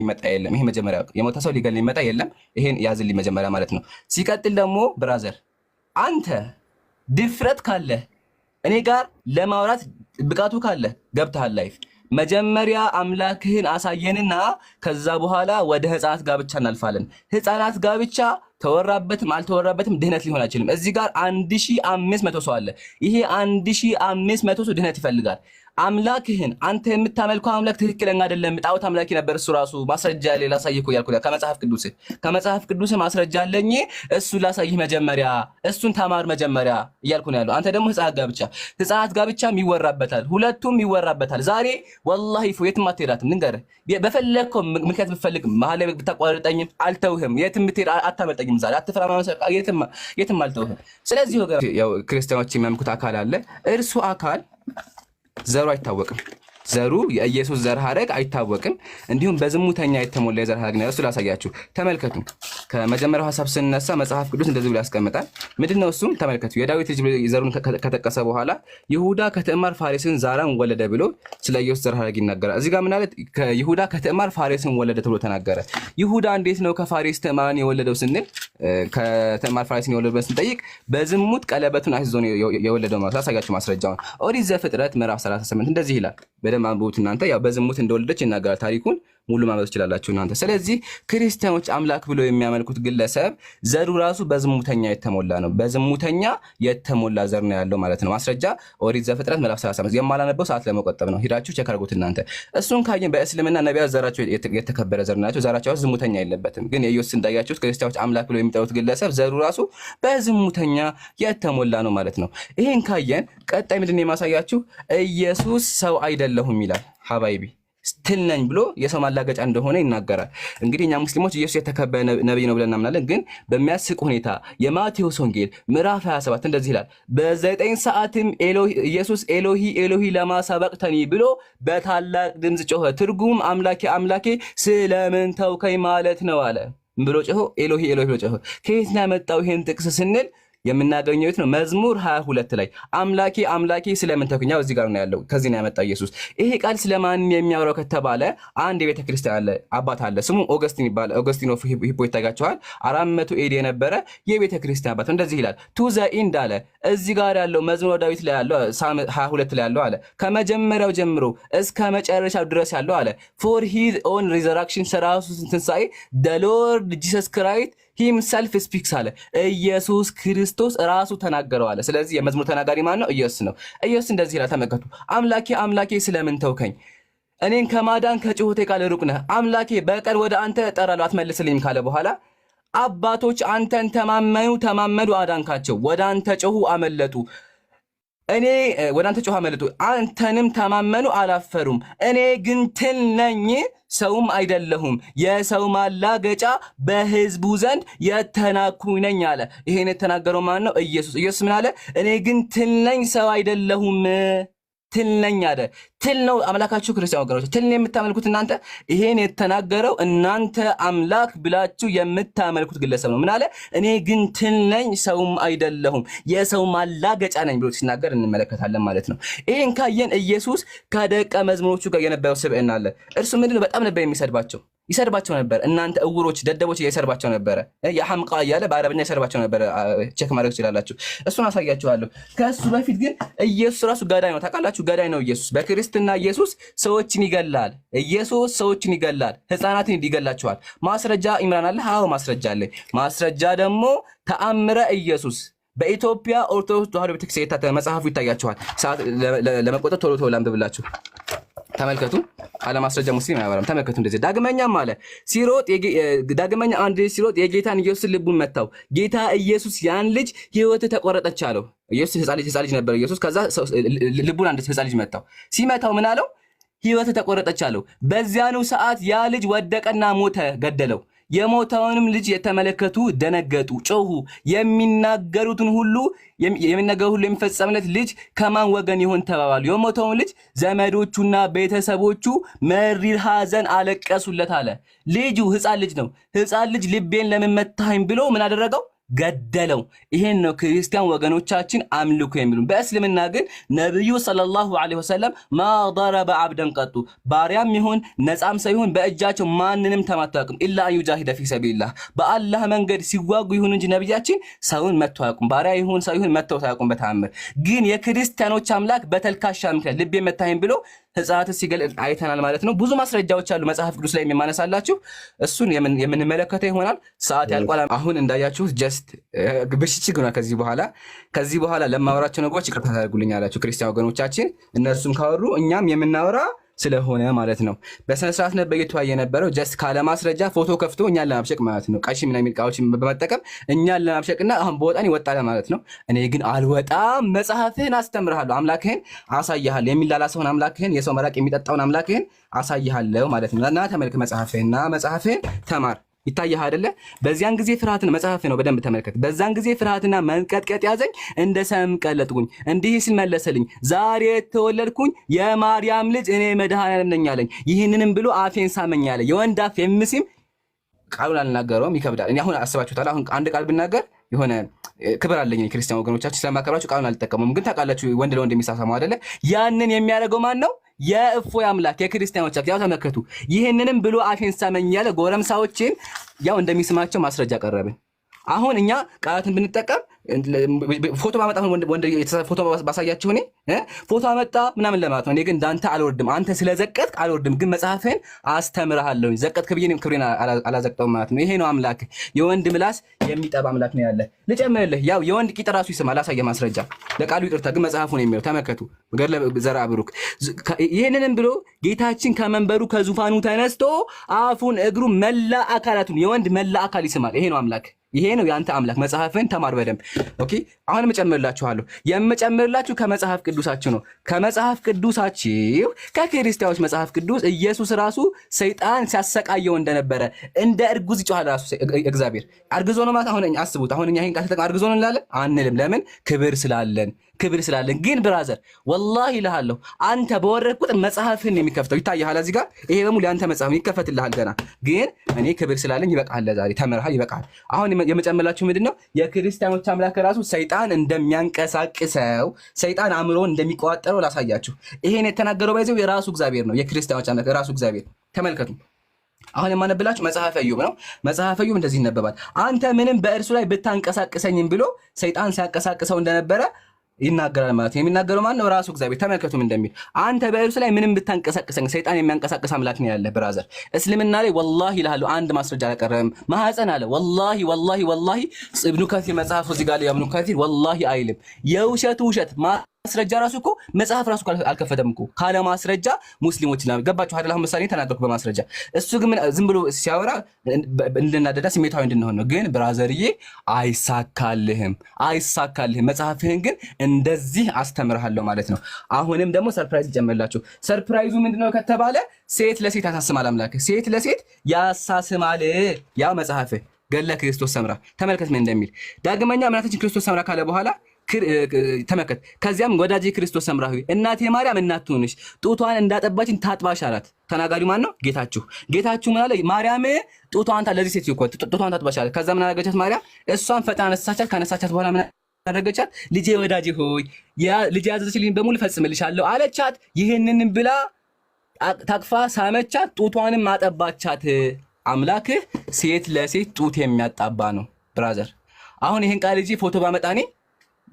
ይመጣ የለም። ይሄ መጀመሪያ የሞተ ሰው ሊገል ይመጣ የለም። ይሄን ያዝልኝ መጀመሪያ ማለት ነው። ሲቀጥል ደግሞ ብራዘር አንተ ድፍረት ካለ እኔ ጋር ለማውራት ብቃቱ ካለ ገብተሃል ላይፍ መጀመሪያ አምላክህን አሳየንና ከዛ በኋላ ወደ ህፃናት ጋብቻ እናልፋለን። ህፃናት ጋብቻ ተወራበትም አልተወራበትም ድህነት ሊሆን አይችልም። እዚህ ጋር 1500 ሰው አለ። ይሄ 1500 ሰው ድህነት ይፈልጋል። አምላክህን አንተ የምታመልከው አምላክ ትክክለኛ አይደለም፣ ጣዖት አምላኪ ነበር እሱ ራሱ። ማስረጃ ላይ ላሳይህ እኮ ያልኩህ ከመጽሐፍ ቅዱስ ማስረጃ አለኝ። እሱ ላሳይህ መጀመሪያ፣ እሱን ተማር መጀመሪያ እያልኩ ነው ያለው። አንተ ደግሞ ህፃናት ጋብቻም ይወራበታል፣ ሁለቱም ይወራበታል። ዛሬ ወላሂ የትም አትሄዳትም። ልንገርህ፣ በፈለግከው ምክንያት ብትፈልግ መሀል ላይ ብታቋርጠኝም አልተውህም። የትም ብትሄድ አታመልጠኝም። ዛሬ አትፍራ፣ የትም አልተውህም። ስለዚህ ያው ክርስቲያኖች የሚያምልኩት አካል አለ። እርሱ አካል ዘሩ አይታወቅም። ዘሩ የኢየሱስ ዘር ሐረግ አይታወቅም። እንዲሁም በዝሙተኛ የተሞላ የዘር ሐረግ ነው። እሱ ላሳያችሁ፣ ተመልከቱ። ከመጀመሪያው ሐሳብ ስንነሳ መጽሐፍ ቅዱስ እንደዚህ ብሎ ያስቀምጣል። ምንድነው እሱም? ተመልከቱ። የዳዊት ልጅ ዘሩን ከጠቀሰ በኋላ ይሁዳ ከትዕማር ፋሬስን ዛራን ወለደ ብሎ ስለ ኢየሱስ ዘር ሐረግ ይናገራል። እዚህ ጋር ምን አለ? ይሁዳ ከትዕማር ፋሬስን ወለደ ተብሎ ተናገረ። ይሁዳ እንዴት ነው ከፋሬስ ትዕማርን የወለደው ስንል ከትዕማር ፋሬስን የወለደው ስንጠይቅ በዝሙት ቀለበቱን አስይዞ ነው የወለደው ማለት። አሳያችሁ ማስረጃውን። ኦሪት ዘፍጥረት ምዕራፍ 38 እንደዚህ ይላል። በደንብ አንብቡት እናንተ። ያው በዝሙት እንደወለደች ይናገራል። ታሪኩን ሙሉ ማንበብ ትችላላችሁ እናንተ። ስለዚህ ክርስቲያኖች አምላክ ብለው የሚያመልኩት ግለሰብ ዘሩ ራሱ በዝሙተኛ የተሞላ ነው። በዝሙተኛ የተሞላ ዘር ነው ያለው ማለት ነው። ማስረጃ ኦሪት ዘፍጥረት ምዕራፍ 35። የማላነበው ሰዓት ለመቆጠብ ነው። ሂዳችሁ ቼክ አድርጉት እናንተ። እሱን ካየን በእስልምና ነቢያት ዘራቸው የተከበረ ዘር ናቸው። ዘራቸው ዝሙተኛ የለበትም። ግን የኢየሱስ እንዳያችሁት ክርስቲያኖች አምላክ ብለው የሚጠሩት ግለሰብ ዘሩ ራሱ በዝሙተኛ የተሞላ ነው ማለት ነው። ይሄን ካየን ቀጣይ ምንድን ነው የማሳያችሁ? ኢየሱስ ሰው አይደለሁም ይላል ሀባይቢ ስትል ነኝ ብሎ የሰው ማላገጫ እንደሆነ ይናገራል። እንግዲህ እኛ ሙስሊሞች ኢየሱስ የተከበረ ነብይ ነው ብለን እናምናለን። ግን በሚያስቅ ሁኔታ የማቴዎስ ወንጌል ምዕራፍ 27 እንደዚህ ይላል፣ በ9 ሰዓትም ኢየሱስ ኤሎሂ ኤሎሂ ለማ ሰበቅተኒ ብሎ በታላቅ ድምፅ ጮኸ። ትርጉም አምላኬ አምላኬ ስለምን ተውከኝ ማለት ነው አለ ብሎ ጮኸ። ኤሎሂ ኤሎሂ ብሎ ጮኸ። ከየት ነው ያመጣው ይሄን ጥቅስ ስንል የምናገኘው ነው መዝሙር 22 ላይ አምላኬ አምላኬ ስለምን ተውከኝ። እዚህ ጋር ነው ያለው። ከዚህ ነው ያመጣው ኢየሱስ። ይሄ ቃል ስለማን የሚያወራው ከተባለ አንድ የቤተ ክርስቲያን አለ አባት አለ፣ ስሙ ኦገስቲን ይባላል። ኦገስቲን ኦፍ ሂፖ ይታያቸዋል። 400 ኤዲ የነበረ የቤተ ክርስቲያን አባት እንደዚህ ይላል። ቱ ዘ ኢንድ አለ። እዚህ ጋር ያለው መዝሙር ዳዊት ላይ ያለው ሳም 22 ላይ ያለው አለ ከመጀመሪያው ጀምሮ እስከ መጨረሻው ድረስ ያለው አለ ፎር ሂዝ ኦን ሪዘራክሽን ሰራሱ ትንሳኤ the Lord Jesus Christ himself speaks አለ። ኢየሱስ ክርስቶስ ራሱ ተናገረው አለ። ስለዚህ የመዝሙር ተናጋሪ ማን ነው? ኢየሱስ ነው። ኢየሱስ እንደዚህ ይላል፣ ተመልከቱ። አምላኬ አምላኬ ስለምን ተውከኝ? እኔን ከማዳን ከጭሆቴ ቃል ሩቅ ነህ። አምላኬ በቀል ወደ አንተ እጠራለሁ አትመልስልኝም ካለ በኋላ አባቶች አንተን ተማመኑ አዳንካቸው፣ ወደ አንተ ጮሁ አመለጡ። እኔ ወደ አንተ ጮህ አመለጡ፣ አንተንም ተማመኑ አላፈሩም። እኔ ግን ትል ነኝ ሰውም አይደለሁም፣ የሰው ማላገጫ በሕዝቡ ዘንድ የተናኩኝ ነኝ አለ። ይሄን የተናገረው ማን ነው? ኢየሱስ። ኢየሱስ ምን አለ? እኔ ግን ትል ነኝ ሰው አይደለሁም። ትል ነኝ አለ። ትል ነው አምላካችሁ ክርስቲያን ወገኖች፣ ትል ነው የምታመልኩት እናንተ። ይሄን የተናገረው እናንተ አምላክ ብላችሁ የምታመልኩት ግለሰብ ነው። ምን አለ? እኔ ግን ትል ነኝ ሰውም አይደለሁም፣ የሰው ማላገጫ ነኝ ብሎ ሲናገር እንመለከታለን ማለት ነው። ይሄን ካየን ኢየሱስ ከደቀ መዝሙሮቹ ጋር የነበረው ስብዕና አለ። እርሱ ምንድነው? በጣም ነበር ይሰድባቸው ነበር። እናንተ እውሮች ደደቦች እየሰድባቸው ነበረ። የሐምቃ እያለ በአረብኛ ይሰድባቸው ነበር። ቼክ ማድረግ ትችላላችሁ። እሱን አሳያችኋለሁ። ከእሱ በፊት ግን ኢየሱስ ራሱ ገዳይ ነው። ታውቃላችሁ? ገዳይ ነው ኢየሱስ። በክርስትና ኢየሱስ ሰዎችን ይገላል። ኢየሱስ ሰዎችን ይገላል፣ ህፃናትን ይገላቸዋል። ማስረጃ ኢምራን አለ? አዎ ማስረጃ አለ። ማስረጃ ደግሞ ተአምረ ኢየሱስ በኢትዮጵያ ኦርቶዶክስ ተዋሕዶ ቤተክርስቲያን መጽሐፉ ይታያችኋል። ለመቆጠር ቶሎ ላንብብላችሁ። ተመልከቱ። አለማስረጃ ሙስሊም አያወራም። ተመልከቱ። እንደዚህ ዳግመኛም አለ ሲሮጥ ዳግመኛ አንድ ሲሮጥ የጌታን ኢየሱስ ልቡን መታው። ጌታ ኢየሱስ ያን ልጅ ህይወት ተቆረጠች አለው። ኢየሱስ ህፃን ልጅ ነበር ኢየሱስ። ከዛ ልቡን አንድ ህፃን ልጅ መታው። ሲመታው ምን አለው? ህይወት ተቆረጠች አለው። በዚያኑ ሰዓት ያ ልጅ ወደቀና ሞተ፣ ገደለው። የሞተውንም ልጅ የተመለከቱ ደነገጡ፣ ጮሁ። የሚናገሩትን ሁሉ የሚፈጸምለት ልጅ ከማን ወገን ይሆን ተባባሉ። የሞተውን ልጅ ዘመዶቹና ቤተሰቦቹ መሪር ሐዘን አለቀሱለት አለ። ልጁ ህፃን ልጅ ነው። ህፃን ልጅ ልቤን ለምን መታኸኝ ብሎ ምን አደረገው? ገደለው። ይሄን ነው ክርስቲያን ወገኖቻችን አምልኮ የሚሉን። በእስልምና ግን ነብዩ ሰለላሁ ዐለይሂ ወሰለም ማ ضرب عبدا ቀጡ ባሪያም ይሁን ነፃም ሰው ይሁን በእጃቸው ማንንም ተማቱ አያውቁም። ኢላ ዩጃሂደ ፊ ሰቢልላህ በአላህ መንገድ ሲዋጉ ይሁን እንጂ ነብያችን ሰውን መተው አያውቁም። ባሪያ ይሁን ሰው ይሁን መተው አያውቁም በተአምር። ግን የክርስቲያኖች አምላክ በተልካሻ ምክንያት ልቤ መታኸኝ ብሎ ሕፃናት ሲገለጥ አይተናል ማለት ነው። ብዙ ማስረጃዎች አሉ መጽሐፍ ቅዱስ ላይ የማነሳላችሁ፣ እሱን የምንመለከተው ይሆናል። ሰዓት ያልቋል። አሁን እንዳያችሁት ጀስት ብሽችግ ነው። ከዚህ በኋላ ለማወራቸው ነገሮች ይቅርታ ታደርጉልኛላችሁ ክርስቲያን ወገኖቻችን። እነሱም ካወሩ እኛም የምናወራ ስለሆነ ማለት ነው። በስነ ስርዓት ነበር እየተወያየ የነበረው። ጀስት ካለ ማስረጃ ፎቶ ከፍቶ እኛን ለማብሸቅ ማለት ነው። ቀሺ ምን የሚል ቃዎችን በመጠቀም እኛን ለማብሸቅና አሁን በወጣን ይወጣለ ማለት ነው። እኔ ግን አልወጣም። መጽሐፍህን አስተምርሃለሁ፣ አምላክህን አሳይሃለሁ፣ የሚላላሰውን አምላክህን፣ የሰው መራቅ የሚጠጣውን አምላክህን አሳይሃለሁ ማለት ነው። እና ተመልክ መጽሐፍህን ተማር። ይታየህ አይደለ? በዚያን ጊዜ ፍርሃትን መጽሐፍ ነው፣ በደንብ ተመልከት። በዛን ጊዜ ፍርሃትና መንቀጥቀጥ ያዘኝ፣ እንደ ሰም ቀለጥኩኝ። እንዲህ ሲል መለሰልኝ፣ ዛሬ የተወለድኩኝ የማርያም ልጅ እኔ መድኃኔዓለም ነኝ አለኝ። ይህንንም ብሎ አፌን ሳመኝ አለ። የወንድ አፍ የሚስም ቃሉን አልናገረውም፣ ይከብዳል። እኔ አሁን አስባችሁታል። አሁን አንድ ቃል ብናገር የሆነ ክብር አለኝ ክርስቲያን ወገኖቻችን ስለማከብራችሁ ቃሉን አልጠቀሙም። ግን ታውቃላችሁ ወንድ ለወንድ የሚሳሳመው አይደለ? ያንን የሚያደርገው ማን ነው? የእፎይ አምላክ የክርስቲያኖች ያው ተመከቱ። ይህንንም ብሎ አፌን ሳመኝ ያለ ጎረምሳዎችን ያው እንደሚስማቸው ማስረጃ ቀረብን። አሁን እኛ ቃላትን ብንጠቀም ፎቶ ማመጣ ወንድ ፎቶ ባሳያችሁ እኔ ፎቶ አመጣ ምናምን ለማለት ነው። እኔ ግን እንዳንተ አልወርድም። አንተ ስለዘቀጥክ አልወርድም፣ ግን መጽሐፍህን አስተምርሃለሁ። ዘቀጥክ ብዬ ክብሬን አላዘቅጠውም ማለት ነው። ይሄ ነው አምላክ። የወንድ ምላስ የሚጠባ አምላክ ነው ያለ። ልጨምርልህ፣ ያው የወንድ ቂጥ ራሱ ይስማል። አላሳየ ማስረጃ ለቃሉ ይቅርታ፣ ግን መጽሐፉ ነው የሚለው። ተመከቱ። ገድለ ዘርአ ብሩክ። ይህንንም ብሎ ጌታችን ከመንበሩ ከዙፋኑ ተነስቶ አፉን፣ እግሩ፣ መላ አካላቱን የወንድ መላ አካል ይስማል። ይሄ ነው አምላክ። ይሄ ነው ያንተ አምላክ። መጽሐፍን ተማር በደንብ ኦኬ። አሁን የምጨምርላችሁ ከመጽሐፍ ቅዱሳችሁ ነው። ከመጽሐፍ ቅዱሳችሁ ከክርስቲያኖች መጽሐፍ ቅዱስ ኢየሱስ ራሱ ሰይጣን ሲያሰቃየው እንደነበረ እንደ እርጉዝ ይጮሃል ራሱ እግዚአብሔር። አርግዞ ነው ማለት አሁን አስቡት። አሁን እኛ ይሄን ቃል ተጠቅመን አርግዞ ነው እንላለን አንልም። ለምን? ክብር ስላለን። ግን ብራዘር ወላሂ እልሃለሁ አንተ በወረድክ ቁጥር መጽሐፍህን የሚከፍተው ይታያል። እዚህ ጋር ይሄ በሙሉ ያንተ መጽሐፍ ይከፈትልሃል ገና። ግን እኔ ክብር ስላለኝ ይበቃል። ለዛሬ ተምረሃል፣ ይበቃል። አሁን የመጨመላችሁ ምንድነው? የክርስቲያኖች አምላክ ራሱ ሰይጣን እንደሚያንቀሳቅሰው፣ ሰይጣን አእምሮን እንደሚቆጣጠረው ላሳያችሁ። ይሄን የተናገረው ባይዘው የራሱ እግዚአብሔር ነው። የክርስቲያኖች አምላክ ራሱ እግዚአብሔር። ተመልከቱ። አሁን የማነብላችሁ መጽሐፈ ኢዮብ ነው። መጽሐፈ ኢዮብ እንደዚህ ይነበባል። አንተ ምንም በእርሱ ላይ ብታንቀሳቅሰኝም ብሎ ሰይጣን ሲያንቀሳቅሰው እንደነበረ ይናገራል ማለት ነው። የሚናገረው ማን ነው? ራሱ እግዚአብሔር። ተመልከቱም እንደሚል አንተ በእርሱ ላይ ምንም ብታንቀሳቅሰኝ፣ ሰይጣን የሚያንቀሳቅስ አምላክ ነው ያለ ብራዘር። እስልምና ላይ ወላሂ ይልሃሉ አንድ ማስረጃ አላቀረበም። ማህፀን አለ ወላሂ ኢብኑ ከሲር መጽሐፍ እዚህ ጋር ኢብኑ ከሲር ወላሂ አይልም። የውሸቱ ውሸት ማስረጃ ራሱ እኮ መጽሐፍ ራሱ አልከፈተም እኮ ካለ ማስረጃ ሙስሊሞች እና ገባችሁ አይደል? አሁን ምሳሌ ተናገርኩ በማስረጃ። እሱ ግን ዝም ብሎ ሲያወራ እንድናደዳ ስሜታዊ እንድንሆን ነው። ግን ብራዘርዬ አይሳካልህም። መጽሐፍህን ግን እንደዚህ አስተምርሃለሁ ማለት ነው። አሁንም ደግሞ ሰርፕራይዝ ይጨምርላችሁ። ሰርፕራይዙ ምንድነው ከተባለ ሴት ለሴት ያሳስማል አምላክ። ሴት ለሴት ያሳስማል። ያው መጽሐፍህ ገድለ ክርስቶስ ሰምራ ተመልከት ምን እንደሚል። ዳግመኛ እምነታችን ክርስቶስ ሰምራ ካለ በኋላ ተመከት። ከዚያም ወዳጄ ክርስቶስ ሰምራ ሆይ እናቴ ማርያም እናት ትሁንሽ፣ ጡቷን እንዳጠባችን ታጥባሽ አላት። ተናጋሪው ማን ነው? ጌታችሁ ምን አለ? ማርያም ጡቷን ለዚህ ሴት ይቆጥ ጡቷን ታጥባሽ አላት። ከዛ ምን አደረገቻት ማርያም? እሷን ፈጣን አነሳቻት። ካነሳቻት በኋላ ምን አደረገቻት? ልጄ ወዳጄ ሆይ ልጄ ያዘዘችልኝ በሙሉ ፈጽምልሻለሁ አለቻት። ይህንንም ብላ ታቅፋ ሳመቻት፣ ጡቷንም አጠባቻት። አምላክህ ሴት ለሴት ጡት የሚያጣባ ነው ብራዘር። አሁን ይሄን ቃል ልጄ ፎቶ ባመጣኔ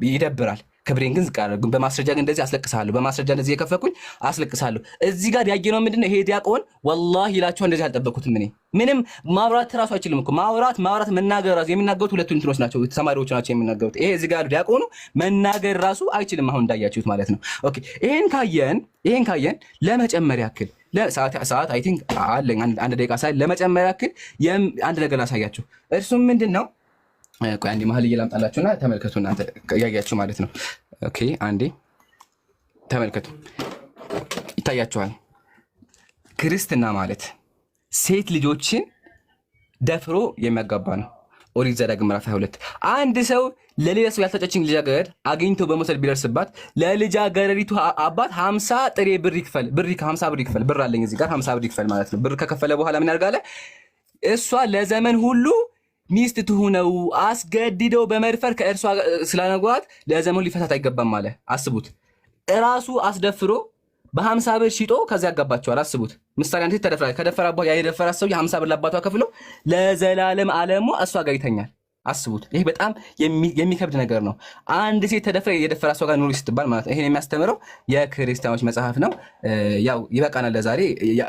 ይደብራል። ክብሬን ግን ዝቅ አደረግኩኝ። በማስረጃ ግን እንደዚህ አስለቅሳለሁ። በማስረጃ እንደዚህ የከፈኩኝ አስለቅሳለሁ። እዚህ ጋር ያየነው ምንድነው? ይሄ ዲያቆን ወላሂ ይላችሁ እንደዚህ አልጠበኩትም። እኔ ምንም ማውራት ራሱ አይችልም እኮ ማውራት መናገር ራሱ የሚናገሩት ሁለቱ እንትኖች ናቸው፣ ተማሪዎች ናቸው የሚናገሩት። ይሄ እዚህ ጋር ዲያቆኑ መናገር ራሱ አይችልም። አሁን እንዳያችሁት ማለት ነው። ኦኬ ይሄን ካየን ለመጨመር ያክል ሰዓት አይ ቲንክ አለኝ አንድ ደቂቃ ሳይ ለመጨመር ያክል አንድ ነገር ላሳያችሁ። እርሱም ምንድነው? ቆይ አንዴ መሀል እየላምጣላችሁና ተመልከቱ። እናንተ ያያችሁ ማለት ነው። ኦኬ አንዴ ተመልከቱ። ይታያችኋል። ክርስትና ማለት ሴት ልጆችን ደፍሮ የሚያጋባ ነው። ኦሪት ዘዳግም ምዕራፍ 22 አንድ ሰው ለሌላ ሰው ያልተጨችኝ ልጃገረድ አግኝቶ በመውሰድ ቢደርስባት ለልጃገረዲቱ አባት 50 ጥሬ ብር ይክፈል። 50 ብር ይክፈል። ብር አለኝ እዚህ ጋር 50 ብር ይክፈል ማለት ነው። ብር ከከፈለ በኋላ ምን ያደርጋል? እሷ ለዘመን ሁሉ ሚስት ትሁነው አስገድደው በመድፈር ከእርሷ ስላነጓት ለዘመኑ ሊፈታት አይገባም አለ። አስቡት፣ እራሱ አስደፍሮ በ50 ብር ሽጦ ከዚያ ያጋባቸዋል። አስቡት፣ ምሳሌ አንተ ተደፍራ ከደፈራ በኋላ የደፈራ ሰው የ50 ብር ለአባቷ ከፍሎ ለዘላለም ዓለሙ እሷ ጋር ይተኛል። አስቡት፣ ይሄ በጣም የሚከብድ ነገር ነው። አንድ ሴት ተደፍራ የደፈራ ሰው ጋር ኑሪ ስትባል ማለት ነው። ይሄን የሚያስተምረው የክርስቲያኖች መጽሐፍ ነው። ያው ይበቃናል ለዛሬ።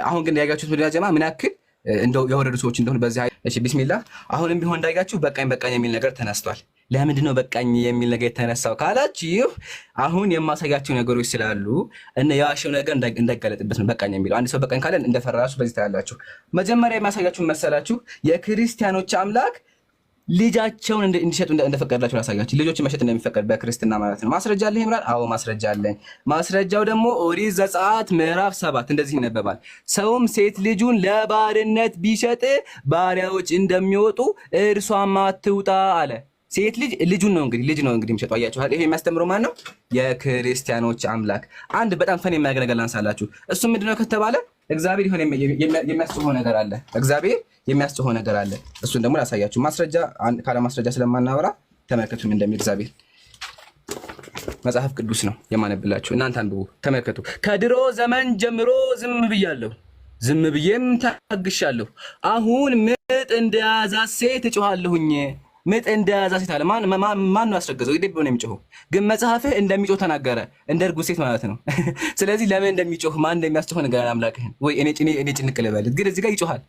አሁን ግን ያያችሁት ምድር ጀማ ምን ያክል እንደው የወረዱ ሰዎች እንደሆነ በዚህ እሺ፣ ቢስሚላህ። አሁንም ቢሆን እንዳያችሁ በቃኝ የሚል ነገር ተነስቷል። ለምንድን ነው በቃኝ የሚል ነገር የተነሳው ካላችሁ አሁን የማሳያችሁ ነገሮች ስላሉ እና የዋሸው ነገር እንዳይገለጥበት ነው በቃኝ የሚለው። አንድ ሰው በቃኝ ካለ እንደፈራሱ በዚህ ታያላችሁ። መጀመሪያ የማሳያችሁ መሰላችሁ የክርስቲያኖች አምላክ ልጃቸውን እንዲሸጡ እንደፈቀደላቸው ላሳያችሁ። ልጆችን መሸጥ እንደሚፈቀድ በክርስትና ማለት ነው። ማስረጃ አለኝ ይምራል። አዎ ማስረጃ አለኝ። ማስረጃው ደግሞ ኦሪት ዘጸአት ምዕራፍ 7 እንደዚህ ይነበባል። ሰውም ሴት ልጁን ለባርነት ቢሸጥ ባሪያዎች እንደሚወጡ እርሷም አትውጣ አለ። ሴት ልጁን ነው እንግዲህ ልጅ ነው እንግዲህ የሚሸጠው። አያችኋል። ይሄ የሚያስተምረው ማን ነው? የክርስቲያኖች አምላክ። አንድ በጣም ፈን የሚያገለግል ላንሳላችሁ። እሱ ምንድነው ከተባለ እግዚአብሔር ይሆን የሚያስጨሆ ነገር አለ። እግዚአብሔር የሚያስጨሆ ነገር አለ። እሱን ደግሞ ላሳያችሁ። ማስረጃ ካለ ማስረጃ ስለማናወራ ተመልከቱ እንደሚል እግዚአብሔር መጽሐፍ ቅዱስ ነው የማነብላችሁ። እናንተ አንብቡ፣ ተመልከቱ። ከድሮ ዘመን ጀምሮ ዝም ብያለሁ፣ ዝም ብዬም ታግሻለሁ። አሁን ምጥ እንደያዛት ሴት እጮሃለሁኝ። ምጥ እንደያዛት ሴት አለ። ማን ነው ያስረገዘው? ይደብ ነው የሚጮኸው። ግን መጽሐፍህ እንደሚጮህ ተናገረ፣ እንደ እርጉዝ ሴት ማለት ነው። ስለዚህ ለምን እንደሚጮህ ማን እንደሚያስጮህ ነገር አምላክህን ወይ እኔ ጭንቅ ልበልህ። ግን እዚህ ጋር ይጮሃል።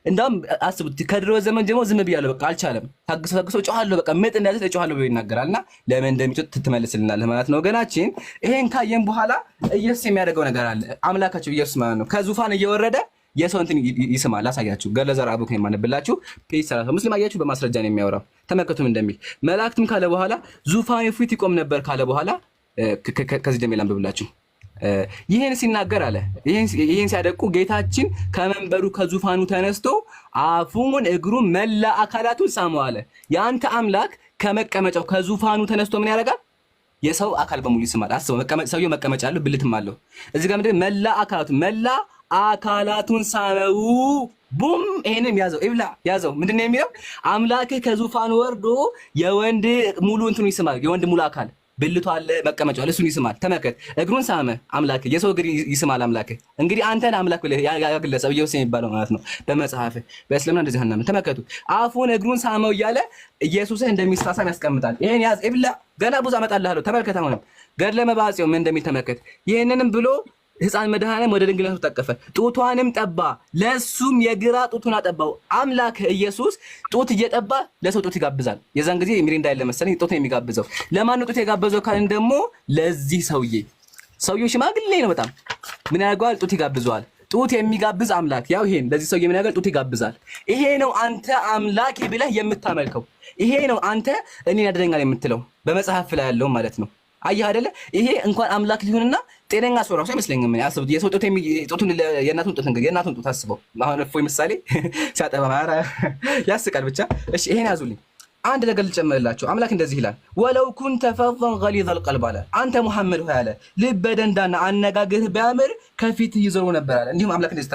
እንዳውም አስቡት፣ ከድሮ ዘመን ጀምሮ ዝም ብያለሁ፣ በቃ አልቻለም። ታግሶ ጮሃለሁ፣ በቃ ምጥ እንደያዛት እጮሃለሁ ብሎ ይናገራልና ለምን እንደሚጮህ ትመልስልናለህ ማለት ነው ወገናችን። ይሄን ካየን በኋላ ኢየሱስ የሚያደርገው ነገር አለ። አምላካቸው ኢየሱስ ማለት ነው ከዙፋን እየወረደ የሰው እንትን ይስማል። ላሳያችሁ። ገለዘር አቡክ ነው የማነብላችሁ። ፔጅ 30 ሙስሊም አያችሁ፣ በማስረጃ ነው የሚያወራው። ተመልከቱም እንደሚል መላእክትም ካለ በኋላ ዙፋኑ ፊት ይቆም ነበር ካለ በኋላ ከዚህ ደም ላንብብላችሁ። ይሄን ሲናገር አለ ይሄን ሲያደቁ ጌታችን ከመንበሩ ከዙፋኑ ተነስቶ አፉን እግሩን መላ አካላቱን ሳመው አለ። የአንተ አምላክ ከመቀመጫው ከዙፋኑ ተነስቶ ምን ያደርጋል? የሰው አካል በሙሉ ይስማል። አስበው፣ ሰውየው መቀመጫ አለው፣ ብልትም አለው። እዚህ ጋር ምንድነው መላ አካላቱን ሳመው። ቡም! ይሄንም ያዘው፣ ኢብላ ያዘው። ምንድነው የሚለው? አምላክህ ከዙፋን ወርዶ የወንድ ሙሉ እንትኑ ይስማል። የወንድ ሙሉ አካል ብልቱ አለ፣ መቀመጫው አለ፣ እሱን ይስማል። ተመከት፣ እግሩን ሳመ አምላክህ። የሰው እግር ይስማል አምላክህ። እንግዲህ አንተን አምላክ ብለህ ያገለጸው ኢየሱስ የሚባለው ማለት ነው በመጽሐፍ በእስልምና እንደዚህ ሆነም። ተመከቱ፣ አፉን እግሩን ሳመው እያለ ኢየሱስን እንደሚሳሳም ያስቀምጣል። ይሄን ያዝ፣ ኢብላ። ገና ብዙ አመጣልሃለሁ። ተመልከት። አሁንም ገድለ መባጽዮን ምን እንደሚል ተመከት። ይሄንንም ብሎ ሕፃን መድኃኔዓለም ወደ ድንግልነቱ ተቀፈ፣ ጡቷንም ጠባ፣ ለሱም የግራ ጡቱን አጠባው። አምላክ ኢየሱስ ጡት እየጠባ ለሰው ጡት ይጋብዛል። የዛን ጊዜ ሚሪንዳ እንዳይለ መሰለኝ ጡት የሚጋብዘው ለማን ጡት የጋበዘው ካልን ደግሞ ለዚህ ሰውዬው ሽማግሌ ነው በጣም። ምን ያደርገዋል? ጡት ይጋብዘዋል። ጡት የሚጋብዝ አምላክ ያው ይሄን ለዚህ ሰውዬ ምን ያደርጋል? ጡት ይጋብዛል። ይሄ ነው አንተ አምላክ ብለህ የምታመልከው። ይሄ ነው አንተ እኔን ያድነኛል የምትለው በመጽሐፍ ላይ ያለው ማለት ነው። አየህ አይደለ? ይሄ እንኳን አምላክ ሊሆንና ጤነኛ ሰው ራሱ አይመስለኝም። ምን ያስቡት? የሰው ጡቱን የእናቱን ጡት እንግዲህ የእናቱን ጡት አስበው። አሁን እፎይ ምሳሌ ሲያጠባ ማራ ያስቃል። ብቻ እሺ፣ ይሄን ያዙልኝ። አንድ ነገር ልጨምርላችሁ። አምላክ እንደዚህ ይላል፣ ወለው ኩንተ ፈዘን ገሊዘል ቀልብ አለ። አንተ ሙሐመድ ሆይ አለ ልበ ደንዳና አነጋገርህ ቢያምር ከፊትህ ይዞሩ ነበር አለ። እንዲሁም አምላክ እንደዚህ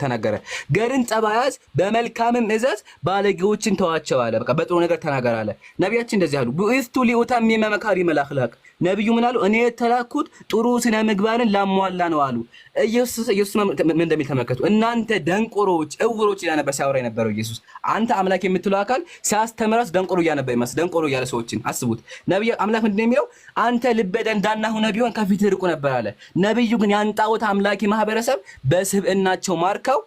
ተናገረ፣ ገርን ጠባያዝ በመልካምም እዘዝ ባለጌዎችን ተዋቸው አለ። በቃ በጥሩ ነገር ተናገር አለ። ነቢያችን እንደዚህ አሉ፣ ቡኢስቱ ሊኡተሚመ መካሪመል አኽላቅ። ነብዩ ምን አሉ? እኔ የተላኩት ጥሩ ስነ ምግባርን ላሟላ ነው አሉ። ኢየሱስ ምን እንደሚል ተመልከቱ። እናንተ ደንቆሮች፣ እውሮች እያለ ነበር ሲያወራ የነበረው ኢየሱስ። አንተ አምላክ የምትለው አካል ሲያስተምራስ ደንቆሮ እያለ ነበር ይመስል፣ ደንቆሮ እያለ ሰዎችን አስቡት። ነብዩ አምላክ ምንድነው የሚለው? አንተ ልበ ደንዳና ሆነ ቢሆን ከፊትህ ርቁ ነበር አለ። ነብዩ ግን ያንጣውት አምላኪ ማህበረሰብ በስብዕናቸው ማርከው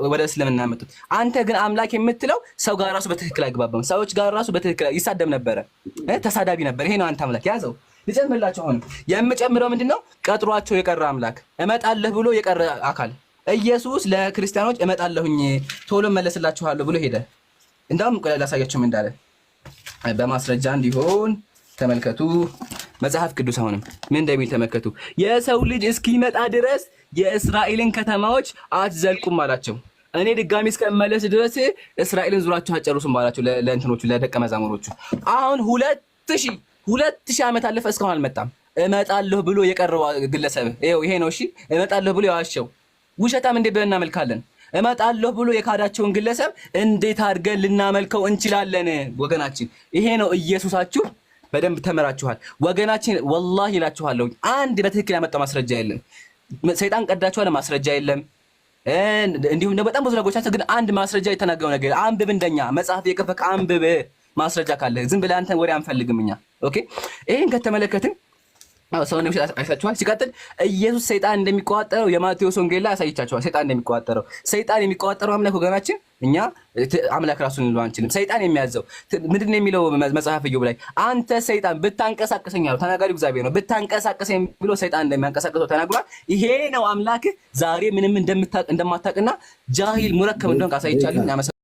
ወደ እስልምና መጡት። አንተ ግን አምላክ የምትለው ሰው ጋር ራሱ በትክክል አይግባባም። ሰዎች ጋር ራሱ በትክክል ይሳደብ ነበረ፣ ተሳዳቢ ነበር። ይሄ ነው አንተ አምላክ። ያዘው። ልጨምርላችሁ። አሁን የምጨምረው ምንድነው? ቀጥሯቸው የቀረ አምላክ፣ እመጣለሁ ብሎ የቀረ አካል። ኢየሱስ ለክርስቲያኖች እመጣለሁኝ ቶሎ መለስላችኋለሁ ብሎ ሄደ። እንዳውም ላሳያችሁም እንዳለ በማስረጃ እንዲሆን ተመልከቱ። መጽሐፍ ቅዱስ አሁንም ምን እንደሚል ተመልከቱ። የሰው ልጅ እስኪመጣ ድረስ የእስራኤልን ከተማዎች አትዘልቁም አላቸው። እኔ ድጋሚ እስከመለስ ድረስ እስራኤልን ዙራችሁ አጨርሱም አላቸው ለእንትኖቹ ለደቀ መዛሙሮቹ። አሁን 2000 ዓመት አለፈ፣ እስካሁን አልመጣም። እመጣለሁ ብሎ የቀረው ግለሰብ ይሄ ነው። እሺ እመጣለሁ ብሎ የዋሸው ውሸታም እንዴት ብለን እናመልካለን? እመጣለሁ ብሎ የካዳቸውን ግለሰብ እንዴት አድርገን ልናመልከው እንችላለን? ወገናችን ይሄ ነው ኢየሱሳችሁ። በደንብ ተመራችኋል ወገናችን። ወላሂ እላችኋለሁ አንድ በትክክል ያመጣው ማስረጃ የለም። ሰይጣን ቀዳችኋል፣ ማስረጃ የለም። እንዲሁም ደግሞ በጣም ብዙ ነገሮች ናቸው፣ ግን አንድ ማስረጃ የተናገረው ነገር አንብብ። እንደኛ መጽሐፍ የከፈከ አንብብ፣ ማስረጃ ካለ ዝም ብለህ አንተ ወሬ አንፈልግም እኛ። ኦኬ ይሄን ከተመለከትን ሰው ነው አይሳችኋል። ሲቀጥል ኢየሱስ ሰይጣን እንደሚቆጣጠረው የማቴዎስ ወንጌል ላይ አሳይቻችኋል። ሰይጣን እንደሚቆጣጠረው ሰይጣን የሚቆጣጠረው አምላክ ወገናችን እኛ አምላክ ራሱን እንለው አንችልም። ሰይጣን የሚያዘው ምንድን ነው የሚለው መጽሐፍ ኢዮብ ላይ አንተ ሰይጣን ብታንቀሳቀሰኝ ያለው ተናጋሪው እግዚአብሔር ነው። ብታንቀሳቀሰኝ ብሎ ሰይጣን እንደሚያንቀሳቀሰው ተናግሯል። ይሄ ነው አምላክ ዛሬ ምንም እንደማታውቅና ጃሂል ሙረከብ እንደሆንክ አሳይቻለሁ።